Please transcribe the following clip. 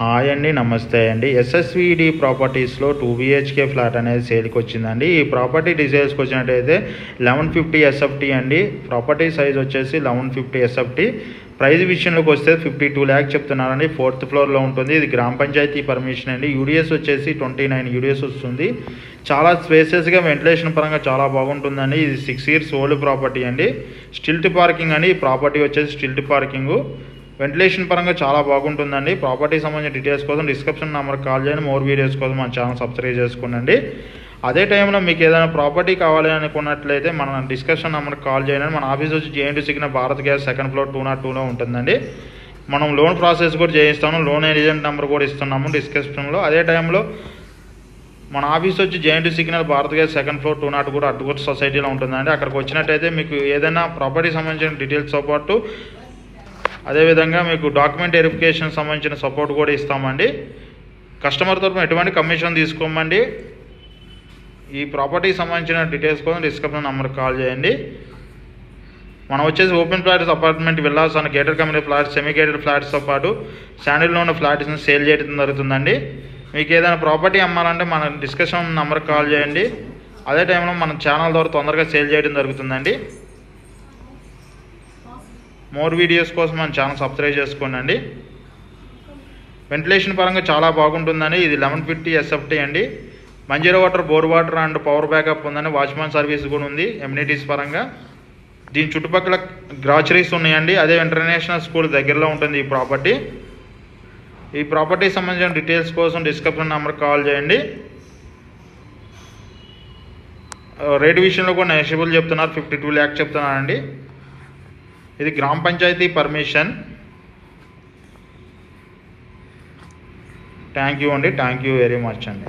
Hi అండి, నమస్తే అండి. ఎస్ఎస్విడి ప్రాపర్టీస్లో 2 BHK ఫ్లాట్ అనేది సేల్కి వచ్చిందండి. ఈ ప్రాపర్టీ డీటెయిల్స్కి వచ్చినట్టయితే 1150 SFT అండి. ప్రాపర్టీ సైజ్ వచ్చేసి 1150 SFT. ప్రైస్ విషయంలోకి వస్తే 52 lakh చెప్తున్నారండి. 4th ఫ్లోర్లో ఉంటుంది. ఇది గ్రామ పంచాయతీ పర్మిషన్ అండి. యూడిఎస్ వచ్చేసి 29 యూడిఎస్ వస్తుంది. చాలా స్పేసెస్గా వెంటిలేషన్ పరంగా చాలా బాగుంటుందండి. ఇది 6 years ఓల్డ్ ప్రాపర్టీ అండి. స్టిల్ట్ పార్కింగ్ అండి. ఈ ప్రాపర్టీ వచ్చేసి స్టిల్ట్ పార్కింగ్. వెంటిలేషన్ పరంగా చాలా బాగుంటుందండి. ప్రాపర్టీ సంబంధించిన డీటెయిల్స్ కోసం డిస్క్రిప్షన్ నెంబర్కి కాల్ చేయండి. మోర్ వీడియోస్ కోసం మన ఛానల్ సబ్స్క్రైబ్ చేసుకోండి. అదే టైంలో మీకు ఏదైనా ప్రాపర్టీ కావాలి అనుకున్నట్లయితే మన డిస్క్రిప్షన్ నెంబర్కి కాల్ చేయండి. మన ఆఫీస్ వచ్చి JNT signal Bharat gas 2nd floor 202లో ఉంటుందండి. మనం లోన్ ప్రాసెస్ కూడా చేయిస్తాము. లోన్ ఏజెంట్ నెంబర్ కూడా ఇస్తున్నాము డిస్క్రిప్షన్లో. అదే టైంలో మన ఆఫీస్ వచ్చి JNT signal Bharat gas 2nd floor 202 కూడా అడ్డుకోట్ సొసైటీలో ఉంటుందండి. అక్కడికి వచ్చినట్టయితే మీకు ఏదైనా ప్రాపర్టీ సంబంధించిన డీటెయిల్స్తో పాటు అదేవిధంగా మీకు డాక్యుమెంట్ వెరిఫికేషన్ సంబంధించిన సపోర్ట్ కూడా ఇస్తామండి. కస్టమర్ తరపున ఎటువంటి కమిషన్ తీసుకోమండి. ఈ ప్రాపర్టీకి సంబంధించిన డీటెయిల్స్ కోసం డిస్క్రిప్షన్ నెంబర్కి కాల్ చేయండి. మనం వచ్చేసి open flats, apartment, villas and gated community flats, semi gated ఫ్లాట్స్తో పాటు శాండిల్లో ఉన్న ఫ్లాట్స్ని సేల్ చేయడం జరుగుతుందండి. మీకు ఏదైనా ప్రాపర్టీ అమ్మాలంటే మన డిస్క్రిప్షన్ నెంబర్కి కాల్ చేయండి. అదే టైంలో మన ఛానల్ ద్వారా తొందరగా సేల్ చేయడం జరుగుతుందండి. మోర్ వీడియోస్ కోసం మన ఛానల్ సబ్స్క్రైబ్ చేసుకోండి. వెంటిలేషన్ పరంగా చాలా బాగుంటుందండి. ఇది 1150 SFT అండి. Manjira water, bore water and power backup ఉందండి. వాచ్మెన్ సర్వీస్ కూడా ఉంది ఎమ్యూనిటీస్ పరంగా. దీని చుట్టుపక్కల గ్రాసరీస్ ఉన్నాయండి. అదే ఇంటర్నేషనల్ స్కూల్ దగ్గరలో ఉంటుంది ఈ ప్రాపర్టీ. ఈ ప్రాపర్టీకి సంబంధించిన డీటెయిల్స్ కోసం డిస్క్రిప్షన్ నెంబర్కి కాల్ చేయండి. రేట్ విషయంలో కూడా నెగోషియబుల్ చెప్తున్నారు. 52 lakh చెప్తున్నారండి. ఇది గ్రామ పంచాయతీ పర్మిషన్. థ్యాంక్ యూ అండి. థ్యాంక్ యూ వెరీ మచ్ అండి.